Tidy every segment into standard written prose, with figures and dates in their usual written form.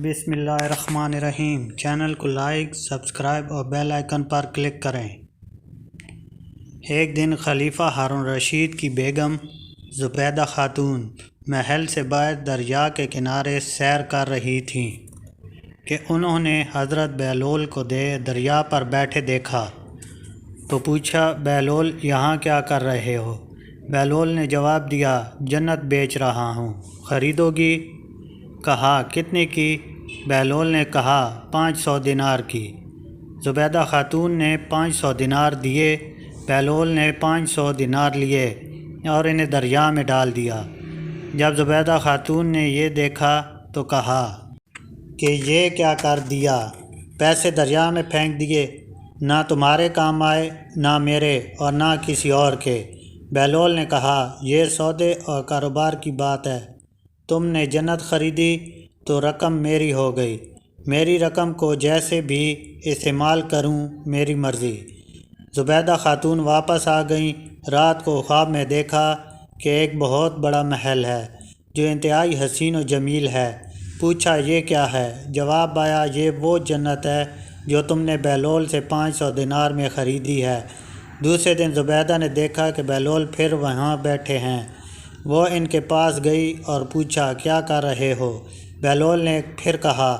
بسم اللہ الرحمن الرحیم۔ چینل کو لائک، سبسکرائب اور بیل آئیکن پر کلک کریں۔ ایک دن خلیفہ ہارون رشید کی بیگم زبیدہ خاتون محل سے باہر دریا کے کنارے سیر کر رہی تھیں کہ انہوں نے حضرت بہلول کو دریا پر بیٹھے دیکھا تو پوچھا، بہلول یہاں کیا کر رہے ہو؟ بہلول نے جواب دیا، جنت بیچ رہا ہوں، خریدو گی؟ کہا، کتنے کی؟ بہلول نے کہا، 500 دینار کی۔ زبیدہ خاتون نے 500 دینار دیے۔ بہلول نے 500 دینار لیے اور انہیں دریا میں ڈال دیا۔ جب زبیدہ خاتون نے یہ دیکھا تو کہا کہ یہ کیا کر دیا؟ پیسے دریا میں پھینک دیے، نہ تمہارے کام آئے، نہ میرے اور نہ کسی اور کے۔ بہلول نے کہا، یہ سودے اور کاروبار کی بات ہے، تم نے جنت خریدی تو رقم میری ہو گئی، میری رقم کو جیسے بھی استعمال کروں میری مرضی۔ زبیدہ خاتون واپس آ گئیں۔ رات کو خواب میں دیکھا کہ ایک بہت بڑا محل ہے جو انتہائی حسین و جمیل ہے۔ پوچھا، یہ کیا ہے؟ جواب آیا، یہ وہ جنت ہے جو تم نے بہلول سے 500 دینار میں خریدی ہے۔ دوسرے دن زبیدہ نے دیکھا کہ بہلول پھر وہاں بیٹھے ہیں۔ وہ ان کے پاس گئی اور پوچھا، کیا کر رہے ہو؟ بہلول نے پھر کہا،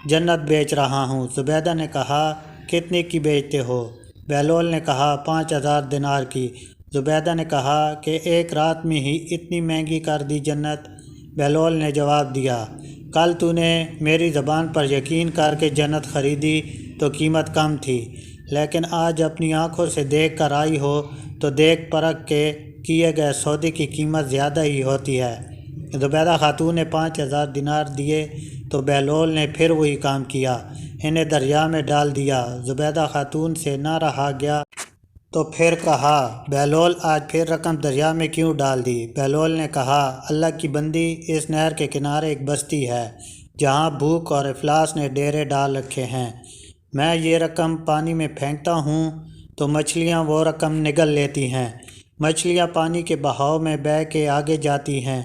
جنت بیچ رہا ہوں۔ زبیدہ نے کہا، کتنے کی بیچتے ہو؟ بہلول نے کہا، 5000 دینار کی۔ زبیدہ نے کہا کہ ایک رات میں ہی اتنی مہنگی کر دی جنت؟ بہلول نے جواب دیا، کل تو نے میری زبان پر یقین کر کے جنت خریدی تو قیمت کم تھی، لیکن آج اپنی آنکھوں سے دیکھ کر آئی ہو تو دیکھ پرکھ کے کیے گئے سودے کی قیمت زیادہ ہی ہوتی ہے۔ زبیدہ خاتون نے 5000 دینار دیے تو بہلول نے پھر وہی کام کیا، انہیں دریا میں ڈال دیا۔ زبیدہ خاتون سے نہ رہا گیا تو پھر کہا، بہلول آج پھر رقم دریا میں کیوں ڈال دی؟ بہلول نے کہا، اللہ کی بندی، اس نہر کے کنارے ایک بستی ہے جہاں بھوک اور افلاس نے ڈیرے ڈال رکھے ہیں۔ میں یہ رقم پانی میں پھینکتا ہوں تو مچھلیاں وہ رقم نگل لیتی ہیں۔ مچھلیاں پانی کے بہاؤ میں بہہ کے آگے جاتی ہیں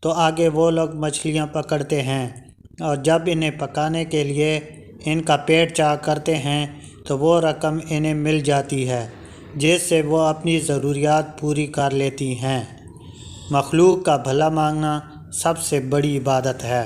تو آگے وہ لوگ مچھلیاں پکڑتے ہیں، اور جب انہیں پکانے کے لیے ان کا پیٹ چاک کرتے ہیں تو وہ رقم انہیں مل جاتی ہے جس سے وہ اپنی ضروریات پوری کر لیتی ہیں۔ مخلوق کا بھلا مانگنا سب سے بڑی عبادت ہے۔